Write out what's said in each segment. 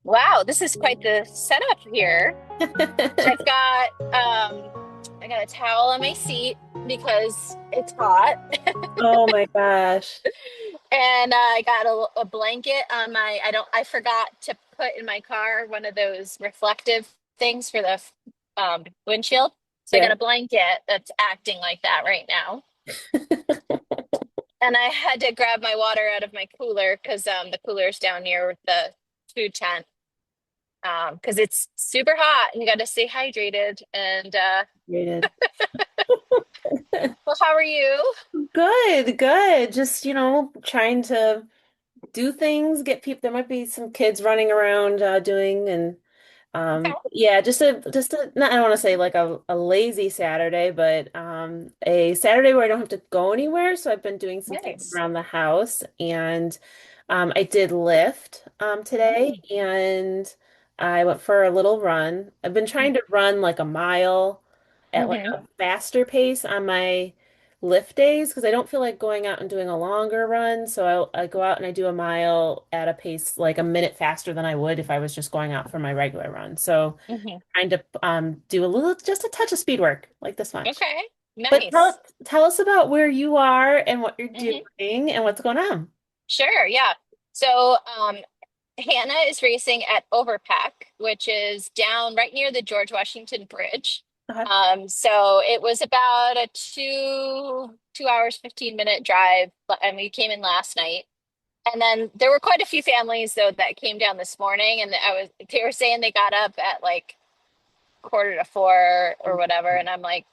Wow, this is quite the setup here. I've got I got a towel on my seat because it's hot. Oh my gosh. And I got a blanket on I forgot to put in my car one of those reflective things for the windshield. So I got Yeah. a blanket that's acting like that right now. And I had to grab my water out of my cooler because the cooler's down near the food tent. Because it's super hot and you got to stay hydrated. And Rated. well, how are you? Good, good. Just, trying to do things, get people. There might be some kids running around doing and Okay. yeah, just a not, I don't want to say like a lazy Saturday, but a Saturday where I don't have to go anywhere. So I've been doing some things Nice. around the house and I did lift today Mm, and I went for a little run. I've been trying to run like a mile at like mm-hmm. a faster pace on my lift days because I don't feel like going out and doing a longer run. So I go out and I do a mile at a pace like a minute faster than I would if I was just going out for my regular run. So Hmm. trying to do a little, just a touch of speed work, like this much. Okay. But Nice. tell us about where you are and what you're Hmm. doing and what's going on. Sure. Yeah. So, Hannah is racing at Overpack, which is down right near the George Washington Bridge. Okay. So it was about a 2 hours, 15-minute drive, and we came in last night. And then there were quite a few families though that came down this morning, and they were saying they got up at like quarter to four or whatever, and I'm like,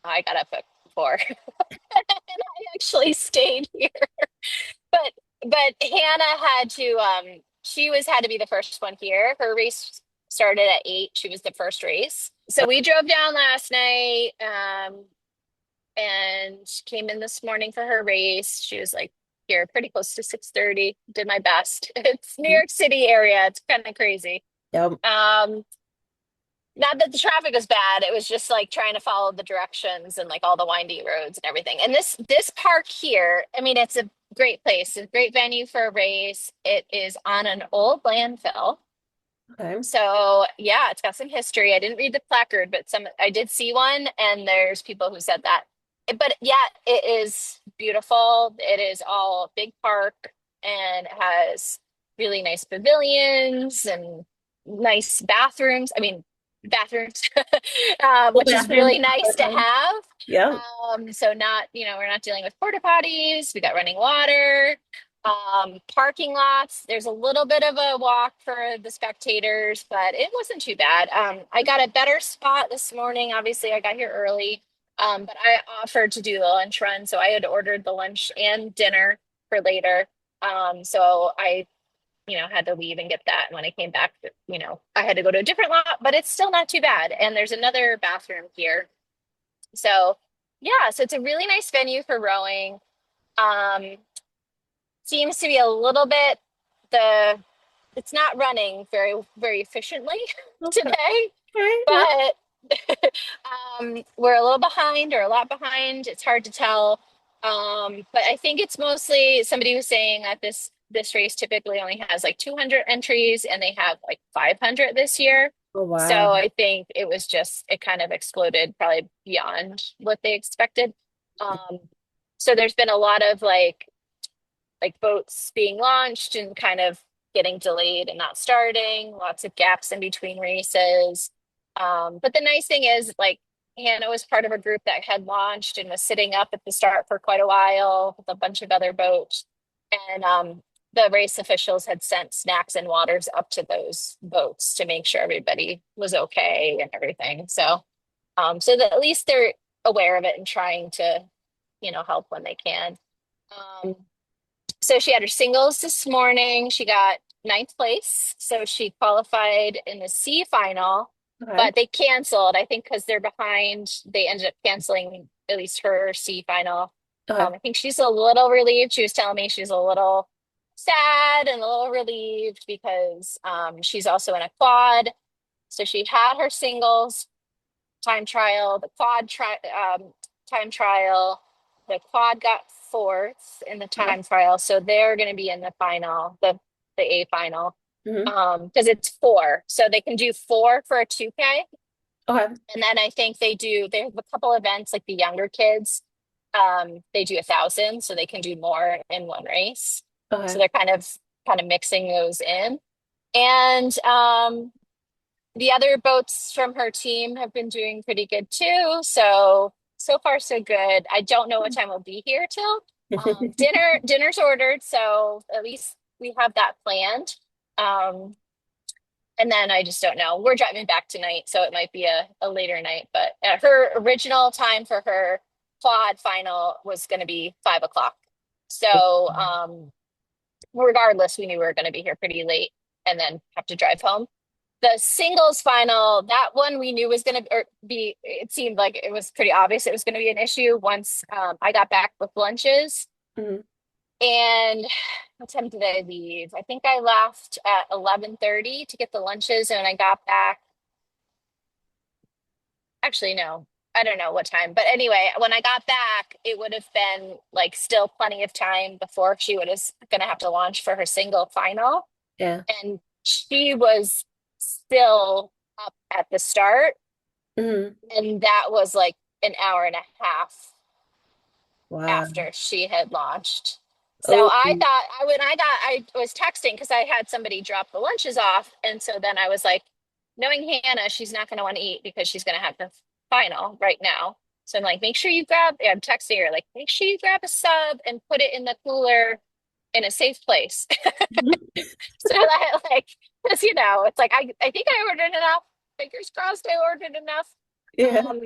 I got up at four, and I actually stayed here. But Hannah had to she was had to be the first one here. Her race started at 8. She was the first race. So we drove down last night and came in this morning for her race. She was like here pretty close to 6:30. Did my best. It's New Mhm. York City area. It's kind of crazy. Yep. Um Not that the traffic was bad, it was just like trying to follow the directions and like all the windy roads and everything. And this park here, I mean, it's a great place, a great venue for a race. It is on an old landfill. Okay. So yeah, it's got some history. I didn't read the placard, but some I did see one, and there's people who said that. But yeah, it is beautiful. It is all big park and it has really nice pavilions and nice bathrooms. I mean, bathrooms, Full which is bathroom. really nice to have. Yep. So not, we're not dealing with porta potties. We got running water. Parking lots, there's a little bit of a walk for the spectators, but it wasn't too bad. I got a better spot this morning. Obviously, I got here early, but I offered to do the lunch run, so I had ordered the lunch and dinner for later. So I, had to leave and get that. And when I came back, I had to go to a different lot, but it's still not too bad. And there's another bathroom here. So yeah, so it's a really nice venue for rowing. Um, Seems to be a little bit the it's not running very efficiently Okay. today, Okay. Yeah. but we're a little behind or a lot behind. It's hard to tell. But I think it's mostly somebody was saying that this race typically only has like 200 entries and they have like 500 this year. Oh So wow. I think it kind of exploded probably beyond what they expected. Um, so there's been a lot of like boats being launched and kind of getting delayed and not starting, lots of gaps in between races. But the nice thing is, like, Hannah was part of a group that had launched and was sitting up at the start for quite a while with a bunch of other boats. And the race officials had sent snacks and waters up to those boats to make sure everybody was okay and everything. So that at least they're aware of it and trying to, help when they can. Um, so she had her singles this morning. She got ninth place. So she qualified in the C final, Okay. but they canceled, I think, because they're behind. They ended up canceling at least her C final. Okay. I think she's a little relieved. She was telling me she's a little sad and a little relieved because she's also in a quad. So she had her singles time trial, the time trial. The quad got fourth in the Okay. time trial, so they're going to be in the final, the A final. Hmm. because it's four. So they can do four for a 2K. Okay. And then I think they have a couple events like the younger kids. They do 1,000, so they can do more in one race. So Okay. they're kind of mixing those in. And the other boats from her team have been doing pretty good too. So far so good. I don't know what time we'll be here till. Dinner's ordered, so at least we have that planned. Um, and then I just don't know. We're driving back tonight, so it might be a later night. But her original time for her quad final was going to be 5 o'clock. So regardless, we knew we were going to be here pretty late and then have to drive home. The singles final, that one we knew was going to be, it seemed like it was pretty obvious it was going to be an issue once I got back with lunches. Mhm. And what time did I leave? I think I left at 11:30 to get the lunches, and I got back. Actually, no, I don't know what time. But anyway, when I got back, it would have been like still plenty of time before she was going to have to launch for her single final. Yeah. And she was still up at the start. Hmm. And that was like an hour and a half Wow. after she had launched. So Oh, I thought I was texting because I had somebody drop the lunches off. And so then I was like, knowing Hannah, she's not going to want to eat because she's going to have the final right now. So I'm like, make sure you grab, I'm texting her, like, make sure you grab a sub and put it in the cooler in a safe place. So that like, because it's like I think I ordered enough. Fingers crossed I ordered enough. yeah. Um,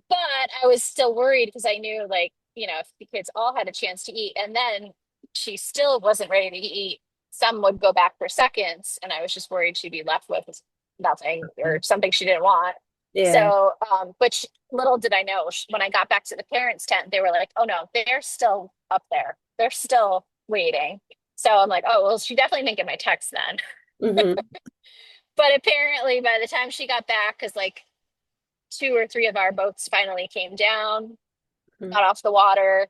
but I was still worried because I knew like, if the kids all had a chance to eat and then she still wasn't ready to eat, some would go back for seconds, and I was just worried she'd be left with nothing or something she didn't want. Yeah. So, but little did I know, when I got back to the parents' tent, they were like, "Oh no, they're still up there. They're still waiting." So I'm like, "Oh well, she definitely didn't get my text then." Hmm. But apparently, by the time she got back, because like two or three of our boats finally came down, got off the water,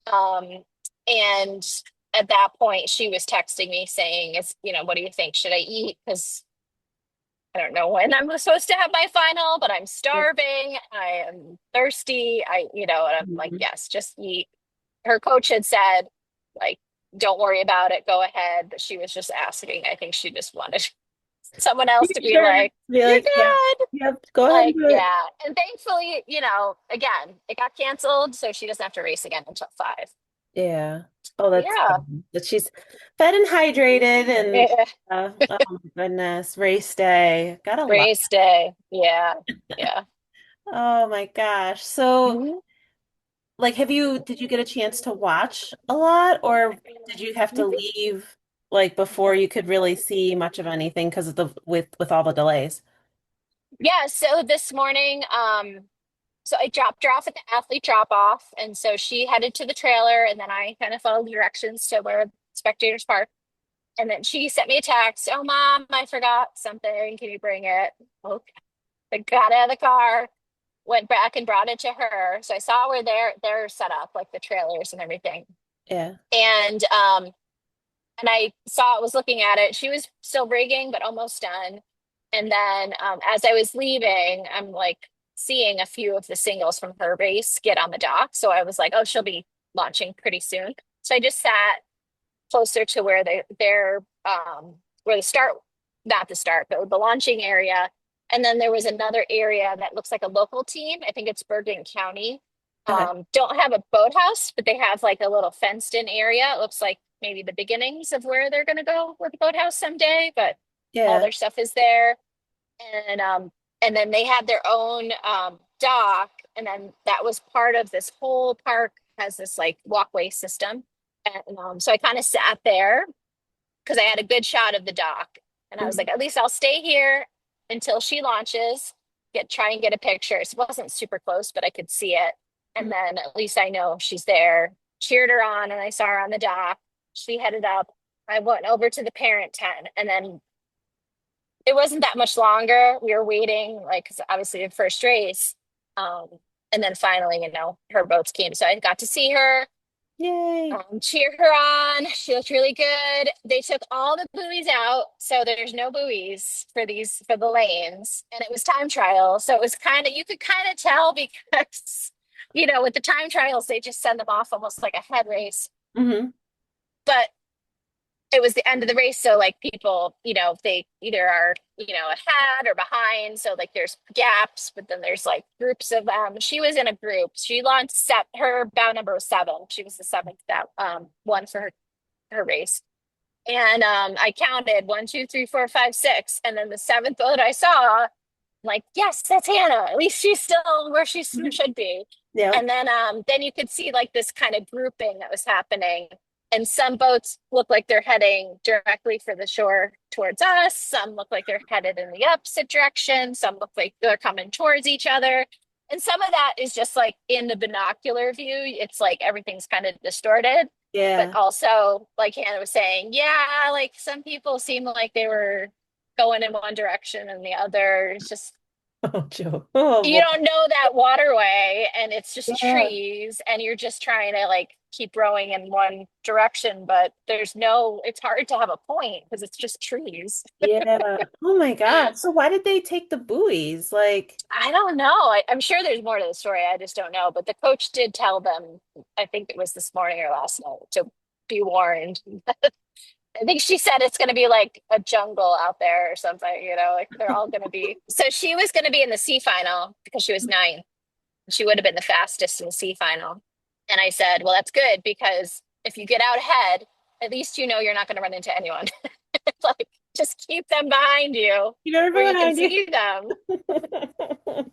um, and at that point, she was texting me saying, what do you think? Should I eat? Because I don't know when I'm supposed to have my final, but I'm starving. I am thirsty. And I'm like, Mhm. yes, just eat. Her coach had said, like, don't worry about it. Go ahead. But she was just asking. I think she just wanted someone else to be Sure. like, Be you're like, yeah, good. yep, go ahead and Like, do it. yeah. And thankfully, again, it got canceled. So she doesn't have to race again until 5. Yeah. Oh, that's Yeah. good. That she's fed and hydrated and Yeah. oh my goodness, race day. Gotta love. Race day. Yeah. Yeah. Oh my gosh. So, Mhm. like, did you get a chance to watch a lot, or did you have to leave like before you could really see much of anything because of the with all the delays? Yeah, so this morning, so I dropped her off at the athlete drop off, and so she headed to the trailer, and then I kind of followed the directions to where spectators park. And then she sent me a text, "Oh, mom, I forgot something. Can you bring it?" Okay. I got out of the car, went back and brought it to her. So I saw where they're set up, like the trailers and everything. Yeah. And I saw was looking at it. She was still rigging, but almost done. And then as I was leaving, I'm like seeing a few of the singles from her race get on the dock. So I was like, oh, she'll be launching pretty soon. So I just sat closer to where where the start, not the start, but the launching area. And then there was another area that looks like a local team. I think it's Bergen County. Okay. Don't have a boathouse, but they have like a little fenced in area. It looks like maybe the beginnings of where they're going to go with the boathouse someday, but all Yeah. their stuff is there. And then they had their own dock, and then that was part of this whole park has this like walkway system. And so I kind of sat there because I had a good shot of the dock. And I was like, Mhm. at least I'll stay here until she launches, try and get a picture. It wasn't super close, but I could see it. And Mhm. then at least I know she's there. Cheered her on, and I saw her on the dock. She headed up. I went over to the parent tent, and then it wasn't that much longer. We were waiting, like, 'cause obviously the first race. Um, and then finally, her boats came. So I got to see her. Yay. Cheer her on. She looked really good. They took all the buoys out, so there's no buoys for the lanes, and it was time trial. So it was kind of you could kind of tell because with the time trials they just send them off almost like a head race. Hmm. But it was the end of the race, so like people, they either are ahead or behind, so like there's gaps, but then there's like groups of them. She was in a group. She launched set her bow number was 7. She was the seventh that one for her race. And I counted 1, 2, 3, 4, 5, 6, and then the seventh boat I saw, I'm like, yes, that's Hannah. At least she's still where she should be. Yeah. And then you could see like this kind of grouping that was happening. And some boats look like they're heading directly for the shore towards us. Some look like they're headed in the opposite direction. Some look like they're coming towards each other. And some of that is just like in the binocular view, it's like everything's kind of distorted. But Yeah. also, like Hannah was saying, yeah, like some people seem like they were going in one direction and the other. It's just Oh, Joe. Oh, you boy. don't know that waterway and it's just Yeah. trees and you're just trying to like keep rowing in one direction, but it's hard to have a point because it's just trees. Yeah. Oh my God. So why did they take the buoys? Like, I don't know. I'm sure there's more to the story. I just don't know. But the coach did tell them, I think it was this morning or last night, to be warned. I think she said it's going to be like a jungle out there or something, like they're all going to be. So she was going to be in the C final because she was 9. She would have been the fastest in the C final. And I said, well, that's good because if you get out ahead, at least you're not going to run into anyone. Like, just keep them behind you keep everybody where you can behind you. see them.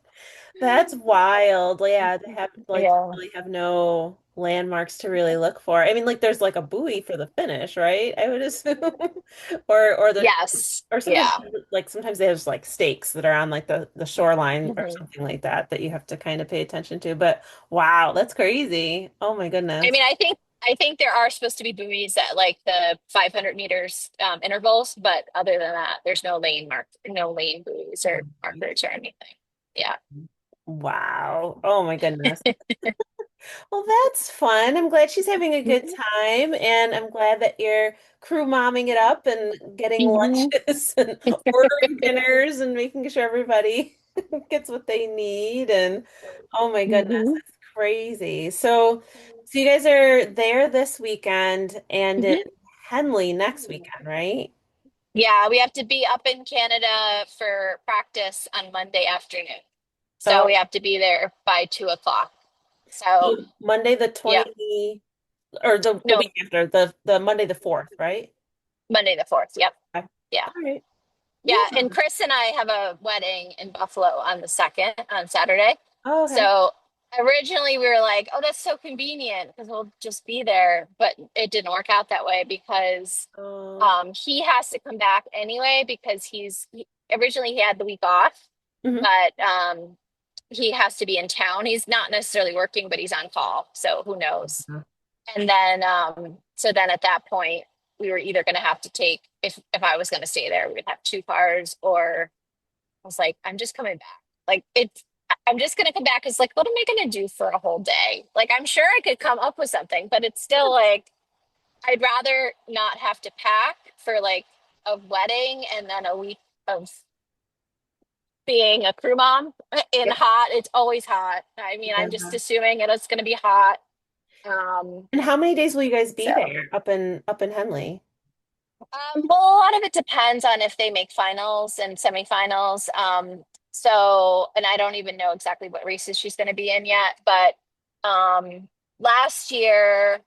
That's wild. Yeah, they have like Yeah. really have no landmarks to really look for. I mean, like there's like a buoy for the finish, right? I would assume. Or the Yes. or sometimes Yeah. like sometimes they have like stakes that are on like the shoreline or Mhm. something like that that you have to kind of pay attention to. But wow, that's crazy. Oh my I goodness. mean, I think there are supposed to be buoys at like the 500 meters intervals, but other than that, there's no lane buoys or markers or anything. Yeah. Wow. Oh my goodness. Well, that's fun. I'm glad she's having a good Mhm. time, and I'm glad that you're crew momming it up and getting Mhm. lunches and ordering dinners and making sure everybody gets what they need. And oh my goodness, Mhm. that's crazy. So you guys are there this weekend and in Mhm. Henley next weekend, right? Yeah, we have to be up in Canada for practice on Monday afternoon. So Oh, we have to be there by 2 o'clock. So, so Monday the yeah, 20 or the week no, after, the Monday the 4th, right? Monday the 4th. Yep. Okay. Yeah. All right. Yeah. Yeah. And Chris and I have a wedding in Buffalo on the 2nd, on Saturday. Oh, okay. So originally we were like, oh, that's so convenient because we'll just be there. But it didn't work out that way because Oh. he has to come back anyway because originally he had the week off, Mhm. but he has to be in town. He's not necessarily working, but he's on call. So who knows? And then, so then at that point, we were either going to have to take, if I was going to stay there, we would have 2 cars, or I was like, I'm just coming back. Like, I'm just going to come back. Cause like, what am I going to do for a whole day? Like, I'm sure I could come up with something, but it's still like, I'd rather not have to pack for like a wedding and then a week of being a crew mom in Yeah. hot. It's always hot. I mean, I'm just Yeah. assuming it's going to be hot. Um, And how many days will you guys be so, there up in Henley? well, a lot of it depends on if they make finals and semifinals. So, and I don't even know exactly what races she's going to be in yet, but last year,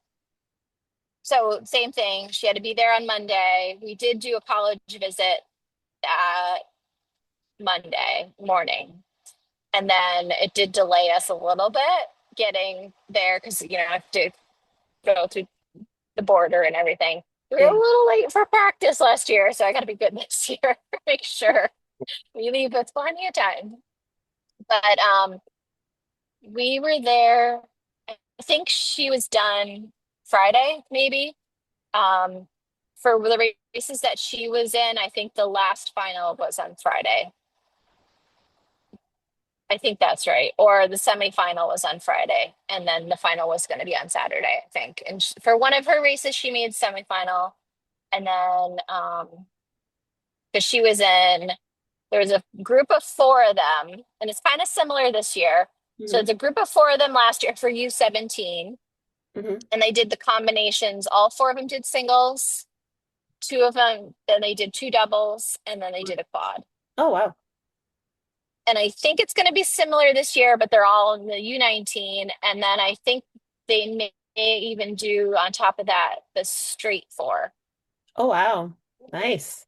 so same thing. She had to be there on Monday. We did do a college visit that Monday morning. And then it did delay us a little bit getting there because, I have to go through the border and everything. We were a Yeah. little late for practice last year, so I got to be good this year. Make sure we leave with plenty of time. But we were there. I think she was done Friday, maybe. Um, for the races that she was in, I think the last final was on Friday. I think that's right. Or the semifinal was on Friday, and then the final was going to be on Saturday, I think. And for one of her races, she made semifinal, and then because she was in, there was a group of four of them, and it's kind of similar this year. So Hmm. it's a group of four of them last year for U17, Hmm. and they did the combinations. All four of them did singles, two of them, then they did two doubles, and then they did a quad. Oh, wow. And I think it's going to be similar this year, but they're all in the U19. And then I think they may even do on top of that the straight four. Oh, wow. Nice.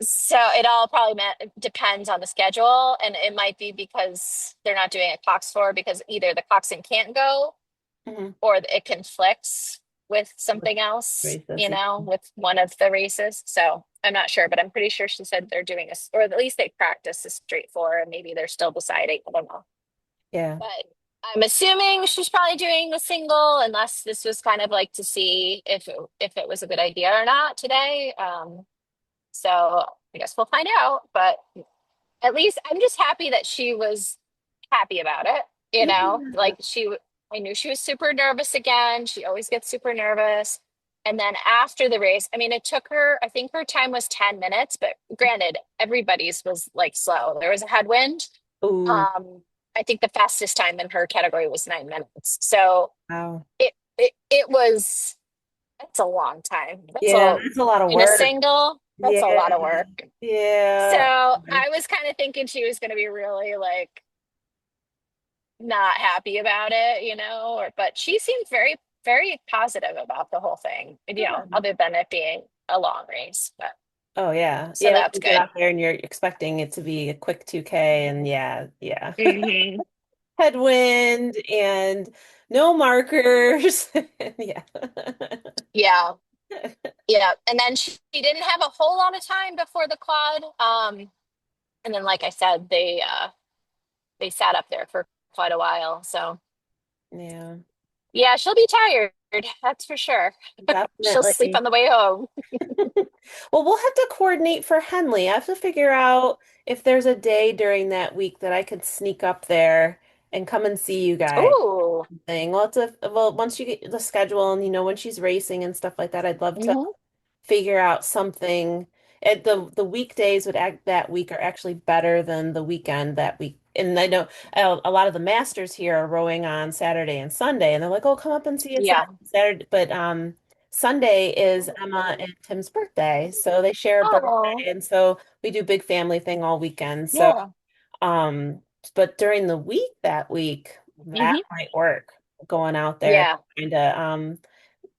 So it all probably depends on the schedule, and it might be because they're not doing a Cox four because either the coxswain can't go Hmm. or it conflicts with something else, Racist. with one of the races. So I'm not sure, but I'm pretty sure she said they're doing or at least they practice a straight four, and maybe they're still deciding. I don't know. Yeah. But I'm assuming she's probably doing the single, unless this was kind of like to see if it was a good idea or not today. So I guess we'll find out. But at least I'm just happy that she was happy about it. Yeah. Like I knew she was super nervous again. She always gets super nervous. And then after the race, I mean, it took her, I think her time was 10 minutes, but granted, everybody's was like slow. There was a headwind. Ooh, Um, I think the fastest time in her category was 9 minutes. So wow. it was, that's a long time. Yeah, that's a lot of In a work. single, that's a Yeah. lot of work. So Yeah. I was kind of thinking she was going to be really like not happy about it, but she seemed very, very positive about the whole thing, Good. other than it being a long race. But Oh yeah. so Yeah, when that's you get good. out there and you're expecting it to be a quick 2K and yeah, yeah. Hmm. Headwind and no markers. Yeah. Yeah. Yeah. And then she didn't have a whole lot of time before the quad. And then, like I said, they sat up there for quite a while. So Yeah, yeah, she'll be tired. That's for sure. She'll sleep definitely. on the way home. Well, we'll have to coordinate for Henley. I have to figure out if there's a day during that week that I could sneak up there and come and see you guys. Ooh. Thing. Well, once you get the schedule and you know when she's racing and stuff like that, I'd love to Hmm. figure out something. The weekdays would act that week are actually better than the weekend that week. And I know a lot of the masters here are rowing on Saturday and Sunday, and they're like, "Oh, come up and see us Yeah. Saturday." But Sunday is Emma and Tim's birthday, so they share a Oh, birthday, and so we do big family thing all weekend. So yeah. um, but during the week that week, that Hmm. might work. Going out there, Yeah. trying to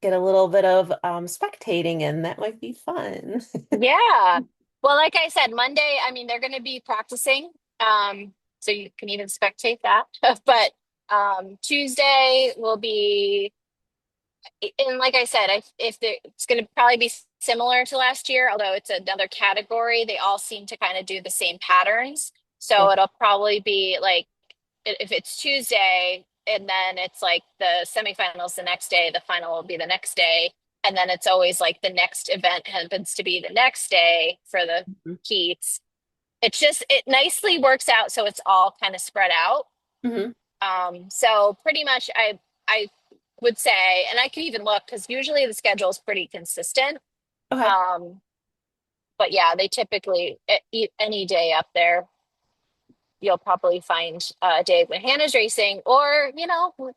get a little bit of spectating in. That might be fun. Yeah. Well, like I said, Monday, I mean, they're going to be practicing. So you can even spectate that. But Tuesday will be, and like I said, it's going to probably be similar to last year, although it's another category. They all seem to kind of do the same patterns. Yeah. So it'll probably be like if it's Tuesday and then it's like the semifinals the next day, the final will be the next day. And then it's always like the next event happens to be the next day for the heats. It nicely works out so it's all kind of spread out. Hmm. So pretty much I would say, and I can even look because usually the schedule is pretty consistent. Okay. Um, but yeah, they typically any day up there you'll probably find a day when Hannah's racing, or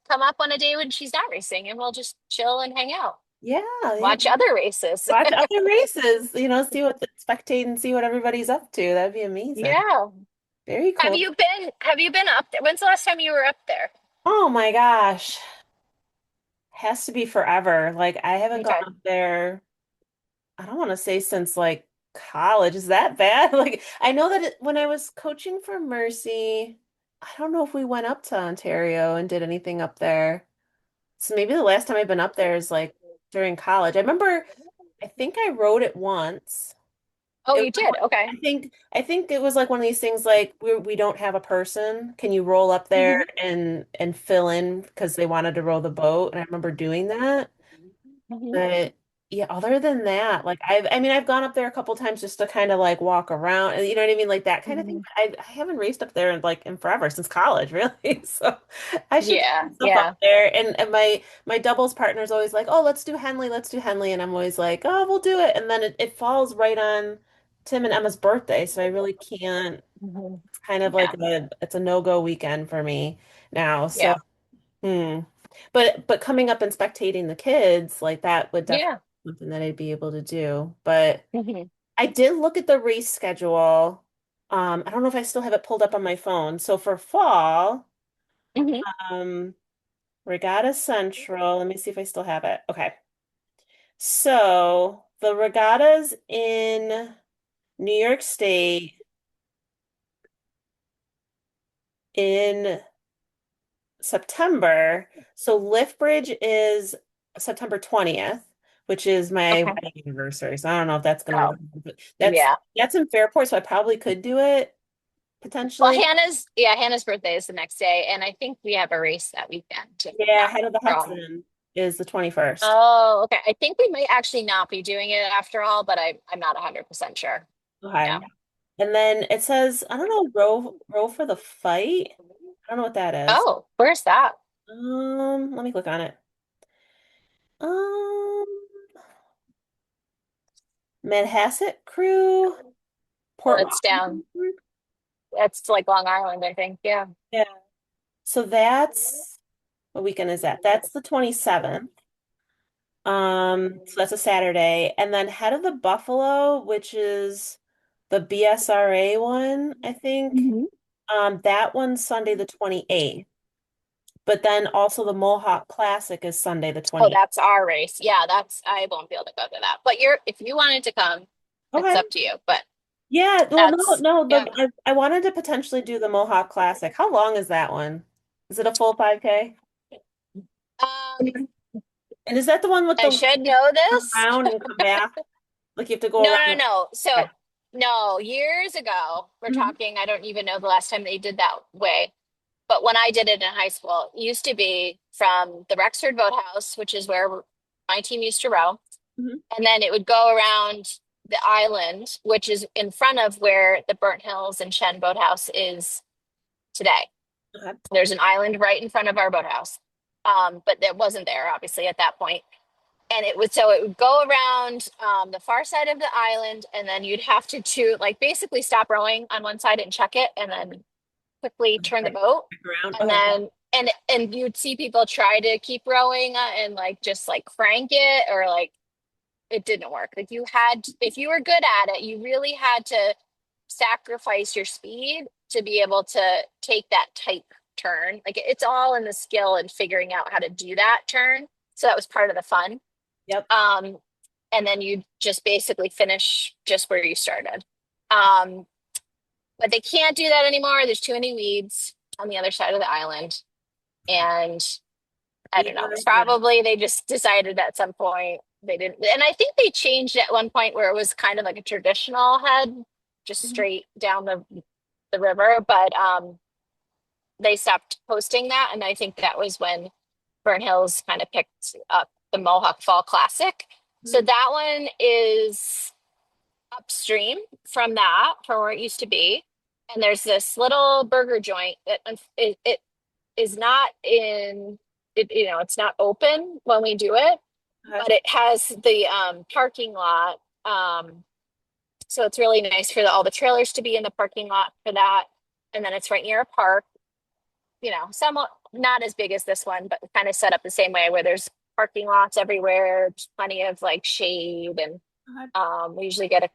come up on a day when she's not racing, and we'll just chill and hang out, Yeah, yeah. watch other races. Watch other races, see what spectate and see what everybody's up to. That'd be amazing. Yeah. Very Have cool. you been? Have you been up there? When's the last time you were up there? Oh my gosh. Has to be forever. Like I haven't gone Okay. up there, I don't want to say since like college. Is that bad? Like I know that when I was coaching for Mercy, I don't know if we went up to Ontario and did anything up there. So maybe the last time I've been up there is like during college. I remember, I think I rode it once. Oh, It was you did. Okay. I think it was like one of these things like we don't have a person. Can you roll up there Hmm. and fill in because they wanted to row the boat? And I remember doing that. Hmm. But yeah, other than that, like I mean, I've gone up there a couple times just to kind of like walk around, and you know what I mean, like that kind of thing. Mhm. But I haven't raced up there in like in forever since college, really. So I should get Yeah, some stuff up yeah. there. And my doubles partner is always like, oh, let's do Henley, and I'm always like, oh, we'll do it. And then it falls right on Tim and Emma's birthday, so I really can't. Mhm. It's kind of like Yeah, it's a no-go weekend for me now. So yeah, hmm. But coming up and spectating the kids, like that would definitely yeah. be something that I'd be able to do. But Hmm. I did look at the race schedule. I don't know if I still have it pulled up on my phone. So for fall, Hmm. um, Regatta Central, let me see if I still have it. Okay. So the regattas in New York State in September. So Lift Bridge is September 20th, which is my Okay. wedding anniversary. So I don't know if that's gonna work. Oh, But yeah. that's in Fairport, so I probably could do it Well, potentially. Hannah's birthday is the next day, and I think we have a race that weekend, if I'm Yeah, not Head of the wrong. Hudson is the 21st. Oh, okay. I think we might actually not be doing it after all, but I'm not 100% sure. Okay. Yeah. And then it says, I don't know, row for the fight. I don't know what that is. Oh, where's that? Let me click on it. Um, Manhasset Crew, Oh, Port it's down. Washington. It's like Long Island, I think. Yeah. Yeah. So that's what weekend is that? That's the 27th. So that's a Saturday. And then Head of the Buffalo, which is the BSRA one, I think. Hmm. That one's Sunday the 28th. But then also the Mohawk Classic is Sunday the Oh, 28th. that's our race. Yeah, I won't be able to go to that. But if you wanted to come, it's Okay. up to you. But Yeah, well, that's, no, yeah. I wanted to potentially do the Mohawk Classic. How long is that one? Is it a full 5K? Um, And is that the one with I the should know turn this. around and come back? Like you have to go No, no, around. no. So, Okay. no, years ago, we're Mhm, talking, I don't even know the last time they did that way. But when I did it in high school, it used to be from the Rexford Boathouse, which is where my team used to row. mhm. And then it would go around the island, which is in front of where the Burnt Hills and Shen Boathouse is today. Okay. There's an island right in front of our boathouse. But that wasn't there, obviously, at that point. And it would go around the far side of the island, and then you'd have to like basically stop rowing on one side and check it, and then quickly turn the Right. boat, Back around. and Okay. then and you'd see people try to keep rowing and like just like crank it, or like it didn't work. Like if you were good at it, you really had to sacrifice your speed to be able to take that tight turn. Like it's all in the skill and figuring out how to do that turn. So that was part of the fun. Yep. Um, and then you just basically finish just where you started. Um, but they can't do that anymore. There's too many weeds on the other side of the island. And I Yeah, don't know. It's yeah. probably they just decided at some point they didn't. And I think they changed at one point where it was kind of like a traditional head, just Mhm. straight down the river. But they stopped posting that, and I think that was when Burn Hills kind of picked up the Mohawk Fall Classic. So Mhm. that one is upstream from where it used to be. And there's this little burger joint that it is not in it, it's not open when we do it, Okay. but it has the parking lot. So it's really nice for all the trailers to be in the parking lot for that. And then it's right near a park, somewhat not as big as this one, but kind of set up the same way where there's parking lots everywhere, just plenty of like shade, and Okay. we usually get a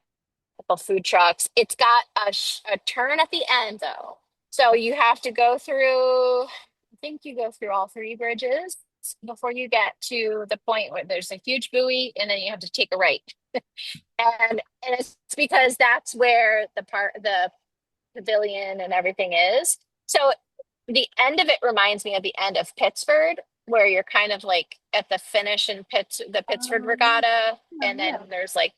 couple food trucks. It's got a turn at the end though. So you have to go through, I think you go through all three bridges before you get to the point where there's a huge buoy, and then you have to take a right. And it's because that's where the pavilion and everything is. So the end of it reminds me of the end of Pittsford, where you're kind of like at the finish in the Pittsford Um, Regatta, yeah, and then yeah. there's like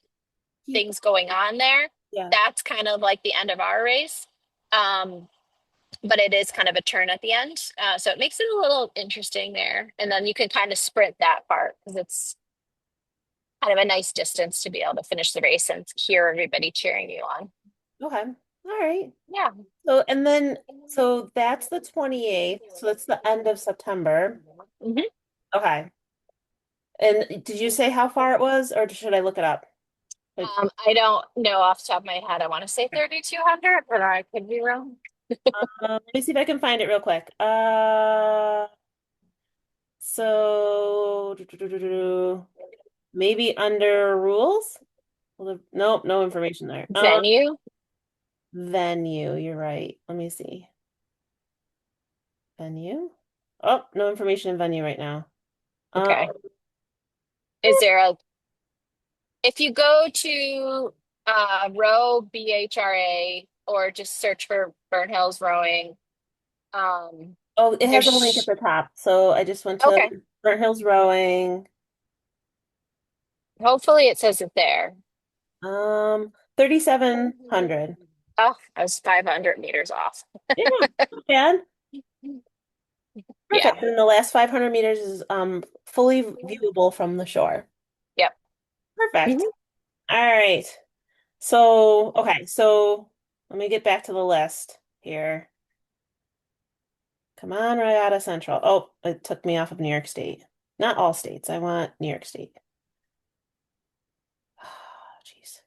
Keep. things going on there. Yeah. That's kind of like the end of our race. Um, but it is kind of a turn at the end. So it makes it a little interesting there. And then you can kind of sprint that part because it's kind of a nice distance to be able to finish the race and hear everybody cheering you on. Okay. All right. Yeah. So, and then, so that's the 28th. So that's the end of September. Mhm. Okay. And did you say how far it was, or should I look it up? Like, I don't know off the top of my head. I want to say 3,200, but I could be wrong. let me see if I can find it real quick. So maybe under rules? Well, nope, no information there. Venue. Venue, you're right. Let me see. Venue? Oh, no information in venue right now. Um, Okay. Is there a, if you go to row BHRA or just search for Burn Hills Rowing, oh, it has a link at there's, the top. So I just went to okay. Burnt Hills Rowing. Hopefully it says it there. 3,700. Oh, I was 500 meters off. Yeah, not bad. Yeah. Perfect. And the last 500 meters is fully viewable from the shore. Yep. Perfect. Mhm. All right. So, okay, so let me get back to the list here. Come on, Regatta Central. Oh, it took me off of New York State. Not all states. I want New York State. Oh, jeez.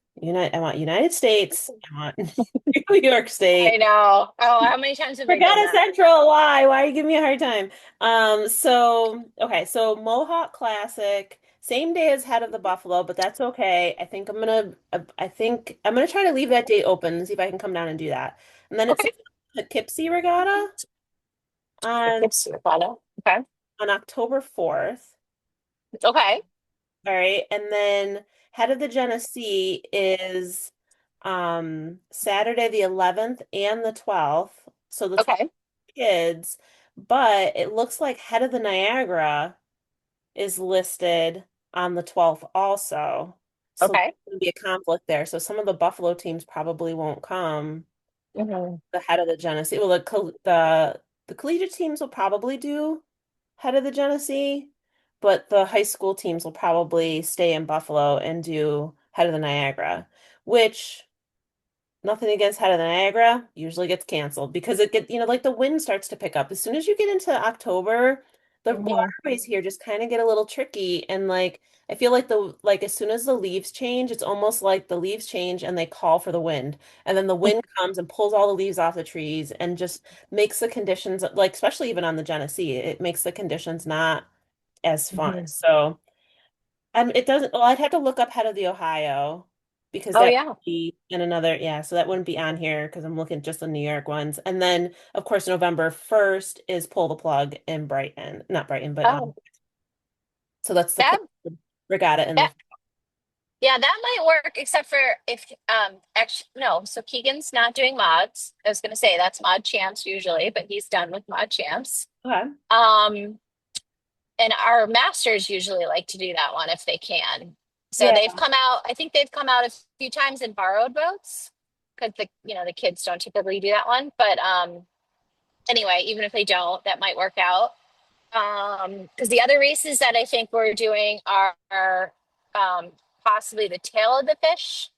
I want United States. I want New York I State. know. Oh, how many times have I done Regatta that? Central. Why? Why are you giving me a hard time? So okay, so Mohawk Classic, same day as Head of the Buffalo, but that's okay. I think I'm gonna try to leave that date open and see if I can come down and do that. And then it's Okay. the Poughkeepsie Regatta on It's Silvana. Okay. October 4th. Okay. All right, and then Head of the Genesee is Saturday the 11th and the 12th. So the 12th Okay. kids, but it looks like Head of the Niagara is listed on the 12th also. So Okay. there's going to be a conflict there. So some of the Buffalo teams probably won't come. Hmm. The Head of the Genesee. Well, the collegiate teams will probably do Head of the Genesee, but the high school teams will probably stay in Buffalo and do Head of the Niagara, which nothing against Head of the Niagara usually gets canceled because like the wind starts to pick up. As soon as you get into October, the Hmm. waterways here just kind of get a little tricky. And like, I feel like as soon as the leaves change, it's almost like the leaves change and they call for the wind. And then the wind comes and pulls all the leaves off the trees and just makes the conditions, like, especially even on the Genesee, it makes the conditions not as fun. Hmm. So, it doesn't. Well, I'd have to look up Head of the Ohio because Oh that yeah. would be in another. Yeah, so that wouldn't be on here because I'm looking just the New York ones. And then, of course, November 1st is Pull the Plug in Brighton, not Brighton, but Oh, so that's the that regatta in the. that yeah, that might work, except for if actually no. So Keegan's not doing mods. I was gonna say that's mod champs usually, but he's done with mod champs. Okay. Um, and our masters usually like to do that one if they can. So Yeah, they've come out. I think they've come out a few times in borrowed boats because the kids don't typically do that one. But anyway, even if they don't, that might work out. Because the other races that I think we're doing are possibly the tail of the fish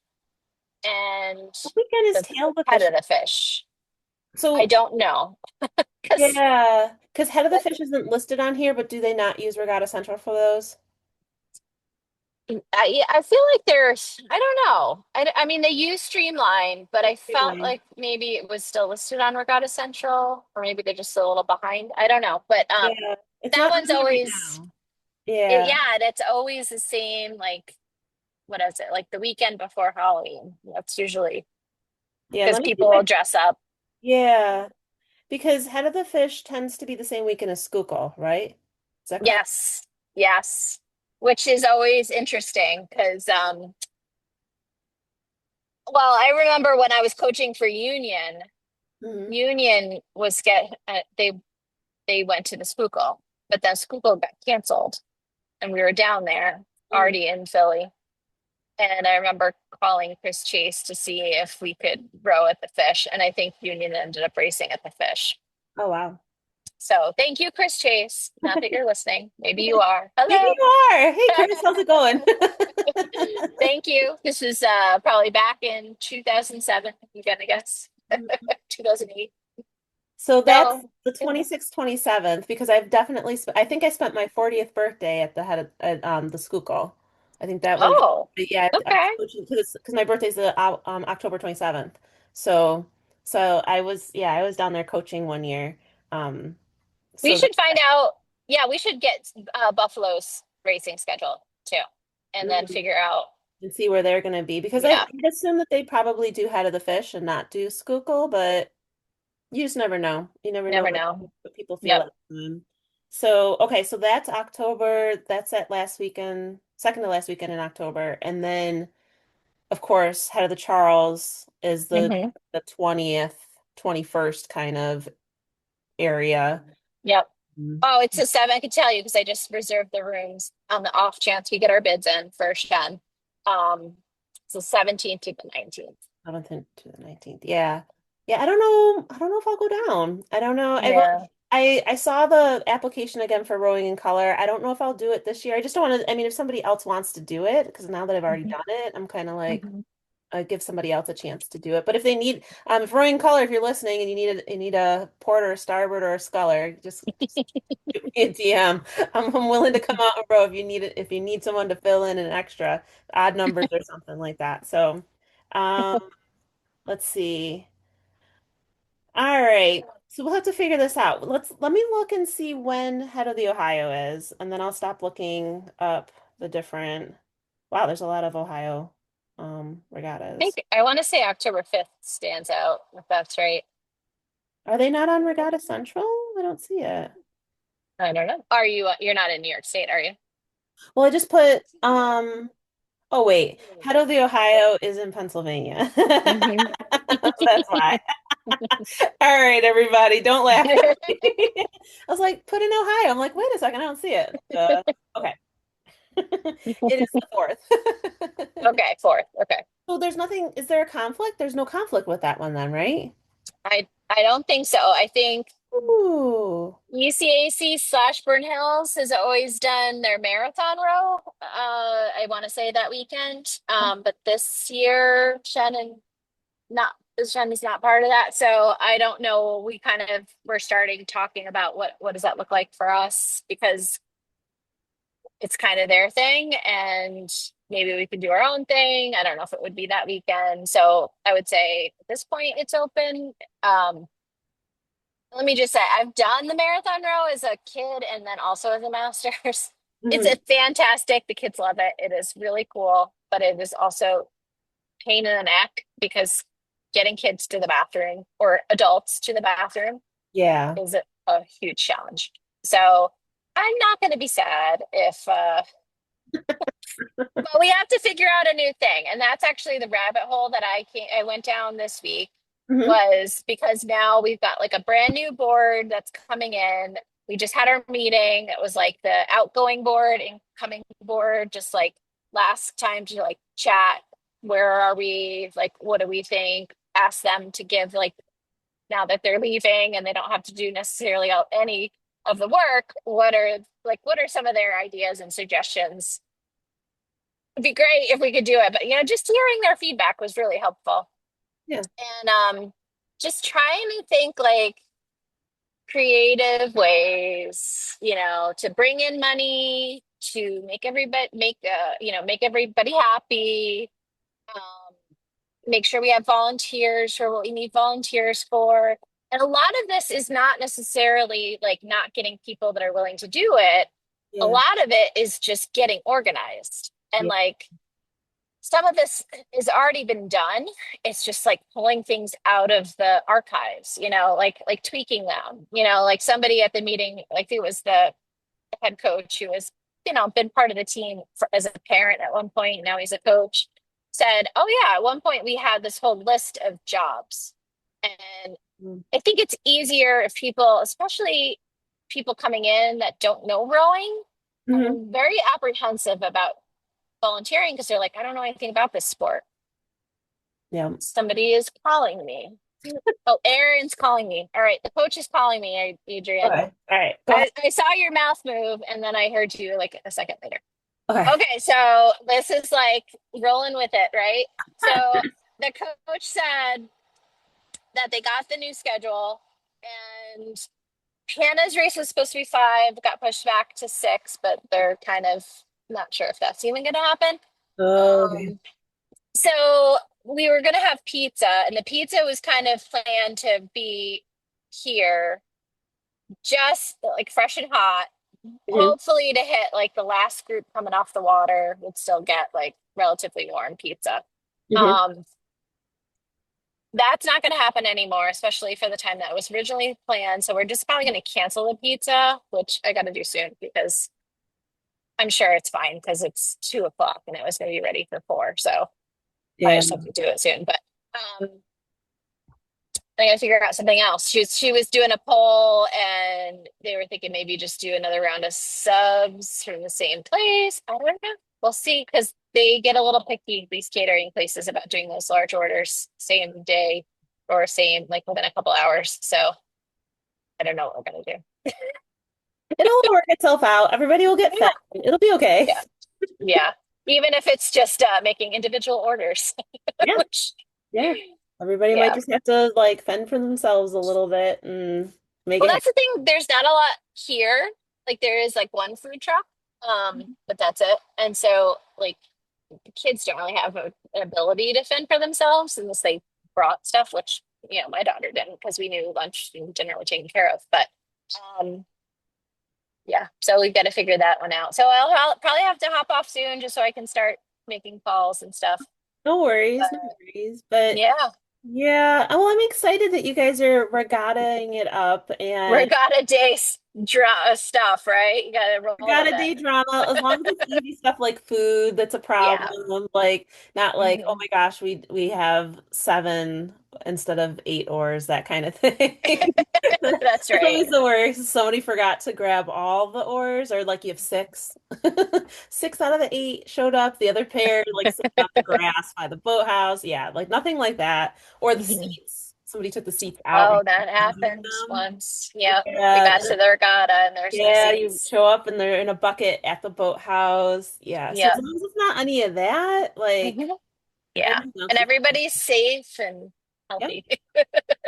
and what weekend is the Tail the head Fish? of the fish. I So don't know because yeah, because Head of the Fish isn't listed on here, but do they not use Regatta Central for those? I feel like there's, I don't know. I mean, they use Streamline, but I felt Streamline. like maybe it was still listed on Regatta Central, or maybe they're just a little behind. I don't know. But Yeah, it's that not one's on here right always, now. Yeah, yeah, that's always the same. Like, what is it? Like the weekend before Halloween. That's usually yeah. because Let me see if people will dress up. yeah. Because Head of the Fish tends to be the same weekend as Schuylkill, right? Is that correct? Yes, yes, which is always interesting because, well, I remember when I was coaching for Union. Hmm. Union was they went to the Schuylkill, but then Schuylkill got canceled, and we were down there Mm. already in Philly. And I remember calling Chris Chase to see if we could row at the Fish, and I think Union ended up racing at the Fish. Oh wow. So thank you, Chris Chase. Not that you're listening. Maybe you are. Maybe Hello. you are. Hey, Chris, how's it going? Thank you. This is probably back in 2007. You gonna guess? 2008. So that's No. the 26th, 27th, because I've definitely sp I think I spent my 40th birthday at the head of the Schuylkill. I think that was, Oh, but yeah, I was okay. coaching because my birthday's October 27th. So I was down there coaching one year. Um We so should find out. Yeah, we should get Buffalo's racing schedule too, and then mhm, figure out. and see where they're going to be because Yeah, I'd assume that they probably do head of the fish and not do Schuylkill, but you just never know. You never know never know. what people feel Yep. at the time. So, okay, so that's October. That's at last weekend, second to last weekend in October. And then, of course, Head of the Charles is Hmm. the 20th, 21st kind of area. Yep. Mhm. Oh, it's a seven. I could tell you because I just reserved the rooms on the off chance we get our bids in for Shen. It's the 17th to the 19th. 11th to the 19th. Yeah. Yeah, I don't know. I don't know if I'll go down. I don't know. Yeah. I saw the application again for rowing in color. I don't know if I'll do it this year. I just don't want to, I mean, if somebody else wants to do it, because now that I've already Hmm. done it, I'm kind of like Hmm. give somebody else a chance to do it. But if they need if rowing in color, if you're listening and you need a port or a starboard or a sculler, just shoot me a DM. I'm willing to come out and row if you need it, if you need someone to fill in an extra odd numbers or something like that. So um let's see. All right. So we'll have to figure this out. Let me look and see when Head of the Ohio is, and then I'll stop looking up the different. Wow, there's a lot of Ohio I regattas. think I want to say October 5th stands out, if that's right. Are they not on Regatta Central? I don't see it. I don't know. Are you, you're not in New York State, are you? Well, I just put oh wait, Head of the Ohio is in Pennsylvania. Hmm. That's why. All right, everybody, don't laugh at me. I was like, put in Ohio. I'm like, wait a second, I don't see it. Okay. It is the fourth. Okay, 4th. Okay. So there's nothing, is there a conflict? There's no conflict with that one then, right? I don't think so. I think Ooh. UCAC slash Burn Hills has always done their marathon row. I want to say that weekend. But this year, Shannon is not part of that. So I don't know. We kind of were starting talking about what does that look like for us because it's kind of their thing and maybe we could do our own thing. I don't know if it would be that weekend. So I would say at this point it's open. Um, Let me just say, I've done the marathon row as a kid and then also as a master's. It's a Mhm. fantastic. The kids love it. It is really cool, but it is also pain in the neck because getting kids to the bathroom or adults to the bathroom Yeah. is a huge challenge. So I'm not going to be sad if, but we have to figure out a new thing. And that's actually the rabbit hole that I went down this week Hmm. was because now we've got like a brand new board that's coming in. We just had our meeting. It was like the outgoing board, incoming board, just like last time to like chat. Where are we? Like, what do we think? Ask them to give like now that they're leaving and they don't have to do necessarily any of the work. What are some of their ideas and suggestions? It'd be great if we could do it, but just hearing their feedback was really helpful. Yeah. And just trying to think like creative ways, to bring in money, to make everybody happy. Um, Make sure we have volunteers for what we need volunteers for. And a lot of this is not necessarily like not getting people that are willing to do it. A Yeah. lot of it is just getting organized. And Yeah. like some of this has already been done. It's just like pulling things out of the archives, like tweaking them. Like somebody at the meeting, like it was the head coach who has, been part of the team as a parent at one point. Now he's a coach. Said, "Oh yeah, at one point we had this whole list of jobs, and I think it's easier if people, especially people coming in that don't know rowing, Hmm. are very apprehensive about volunteering because they're like, I don't know anything about this sport. Yeah. Somebody is calling me. Oh, Aaron's calling me. All right, the coach is calling me, Adrian. Okay. All right. Go ahead. I saw your mouth move, and then I heard you like a second later. Okay. Okay, so this is like rolling with it, right? So the coach said that they got the new schedule, and Hannah's race was supposed to be 5, got pushed back to 6, but they're kind of not sure if that's even going to happen. Okay. Um, so we were going to have pizza, and the pizza was kind of planned to be here, just like fresh and hot. Hmm. Hopefully, to hit like the last group coming off the water, would still get like relatively warm pizza. Hmm. Um, that's not going to happen anymore, especially for the time that was originally planned. So we're just probably going to cancel the pizza, which I got to do soon because I'm sure it's fine because it's 2 o'clock and it was going to be ready for 4. So I Yeah. just have to do it soon. But um, I gotta figure out something else. She was doing a poll and they were thinking maybe just do another round of subs from the same place. I don't know. We'll see because they get a little picky, these catering places, about doing those large orders same day or same like within a couple hours. So I don't know what we're gonna do. It'll work itself out. Everybody will get Yeah, fed. It'll be okay. yeah, yeah. Even if it's just making individual orders, Yeah. which Yeah. Everybody might yeah. just have to like fend for themselves a little bit and make Well, it that's the thing. There's not a lot here. Like there is like one food truck, happen. but that's it. And so like the kids don't really have an ability to fend for themselves unless they brought stuff, which my daughter didn't because we knew lunch and dinner were taken care of. But um, yeah, so we've got to figure that one out. So I'll probably have to hop off soon just so I can start making calls and stuff. No worries, no But worries. But yeah, yeah, well, I'm excited that you guys are regattaing it up and regatta day stuff, right? You got to roll with regatta it. day drama. As long as it's easy stuff like food, that's a Yeah. problem. Like not like, oh Hmm. my gosh, we have 7 instead of 8 oars, that kind of thing. That's That's right. always the worst. Somebody forgot to grab all the oars, or like you have 6. 6 out of the 8 showed up. The other pair like sitting on the grass by the boathouse. Yeah, like nothing like that. Or the Mhm. seats. Somebody took the seats out and Oh, that used happened them. once. Yeah. We Yeah, got to the regatta and there's no yeah, you seats. show up and they're in a bucket at the boathouse. Yeah. So as Yeah. long as it's not any of that, like Mhm. Yeah. everything else And is everybody's safe and yep. healthy.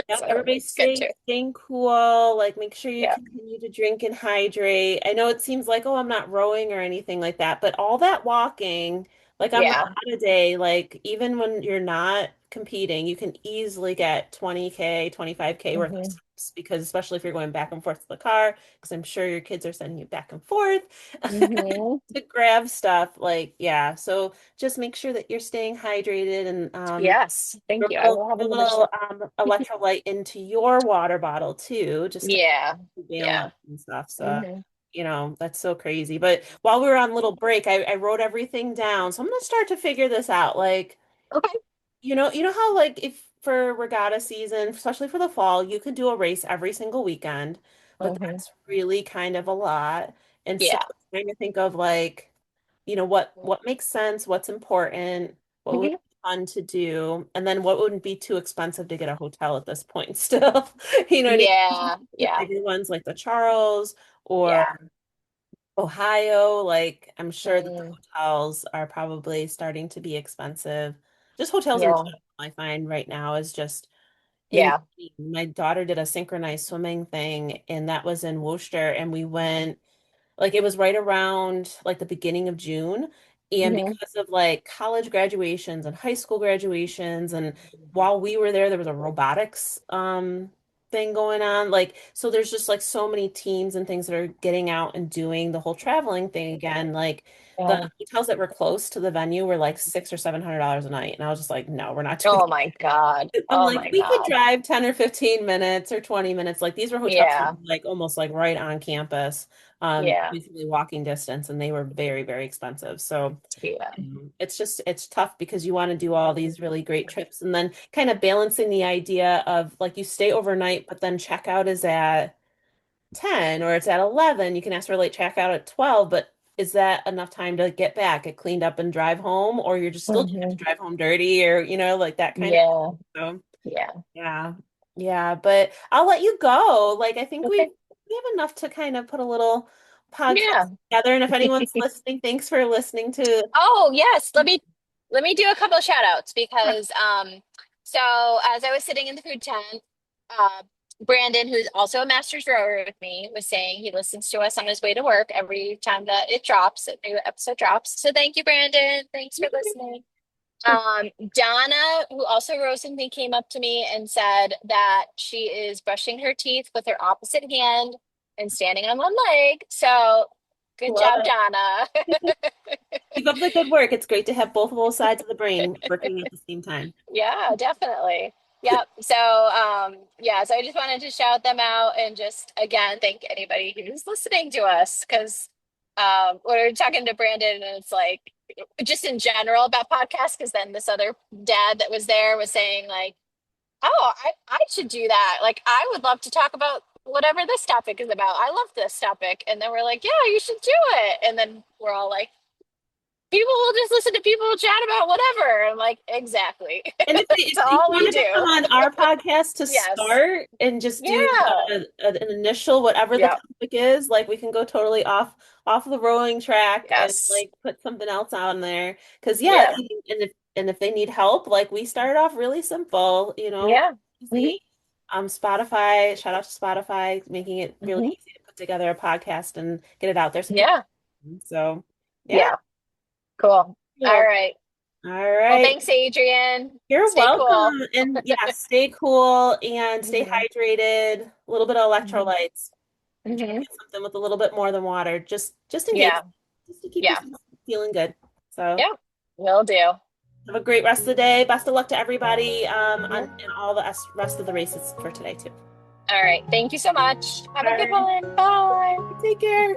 Yep, So everybody's it's good too. staying cool. Like, make sure you Yeah. continue to drink and hydrate. I know it seems like, oh, I'm not rowing or anything like that, but all that walking, like on the Yeah. regatta day, like even when you're not competing, you can easily get 20K, 25K worth of Hmm. steps because especially if you're going back and forth to the car, because I'm sure your kids are sending you back and forth Hmm. to grab stuff. Like, yeah. So just make sure that you're staying hydrated and Yes. Thank Put you. a I little, will have put a another little sip. electrolyte into your water bottle too, just to Yeah. Yeah. balance and stuff. So, Hmm. that's so crazy. But while we were on little break, I wrote everything down. So I'm gonna start to figure this out. Like, Okay. you know how like if for regatta season, especially for the fall, you could do a race every single weekend, but Hmm. that's really kind of a lot. And so Yeah. trying to think of like what makes sense, what's important, what would Hmm. be fun to do, and then what wouldn't be too expensive to get a hotel at this point still. You know what I mean? Yeah. The Yeah. bigger ones like the Charles or Yeah. Ohio, like I'm sure that the Mm. hotels are probably starting to be expensive. Just hotels in Yeah. general, I find right now is just insane. Yeah. My daughter did a synchronized swimming thing, and that was in Worcester, and we went like it was right around like the beginning of June. And Hmm. because of like college graduations and high school graduations, and while we were there, there was a robotics thing going on. Like, so there's just like so many teams and things that are getting out and doing the whole traveling thing again. Like the Yeah. hotels that were close to the venue were like $600 or $700 a night. And I was just like, no, we're not doing Oh my God. I'm Oh like, my we could God. drive 10 or 15 minutes or 20 minutes. Like these were hotels that Yeah. were like almost like right on campus, Yeah. basically walking distance, and they were very, very expensive. So Yeah. it's tough because you want to do all these really great trips and then kind of balancing the idea of like you stay overnight, but then checkout is at 10 or it's at 11. You can ask for late checkout at 12, but is that enough time to get back, get cleaned up and drive home, or you're just still have to Hmm. drive home dirty or like that kind of Yeah. thing. Yeah. Yeah. Yeah, but I'll let you go. Like I think Okay. we have enough to kind of put a little podcast Yeah. together. And if anyone's listening, thanks for listening to. Oh, yes. Let me do a couple of shout outs because so as I was sitting in the food tent, uh Brandon, who's also a master's rower with me, was saying he listens to us on his way to work every time that it drops, a new episode drops. So thank you, Brandon. Thanks for listening. Donna, who also rows with me, came up to me and said that she is brushing her teeth with her opposite hand and standing on one leg. So good Love job, it. Donna. Keep up the good work. It's great to have both of those sides of the brain working at the same time. Yeah, definitely. Yep. So, yeah, so I just wanted to shout them out and just again thank anybody who's listening to us because when we were talking to Brandon and it's like just in general about podcasts, because then this other dad that was there was saying like, oh, I should do that. Like I would love to talk about whatever this topic is about. I love this topic. And then we're like, yeah, you should do it. And then we're all like, people will just listen to people chat about whatever. I'm like, exactly. And That's if you all we wanted to come do. on our podcast to Yes. start and just do Yeah. an initial, whatever the Yeah. topic is, like we can go totally off the rowing track and Yes. like put something else on there. Because yeah, Yeah. and if they need help, like we started off really simple, Yeah. easy. Hmm. Spotify, shout out to Spotify, making it really Hmm. easy to put together a podcast and get it out there so people. Yeah. So yeah, Yeah. Cool. All cool. right. All Well, right. thanks, Adrian. You're Stay cool. welcome. And yeah, stay cool and stay Hmm. hydrated. A little bit of Hmm. electrolytes. Try to Hmm. get something with a little bit more than water, just in case, Yeah. just to keep Yeah. yourself feeling good. So Yeah. Will do. have a great rest of the day. Best of luck to everybody Mhm. and all the rest of the races for today too. All right. Thank you so much. Have All a good right. one. Bye. Take care.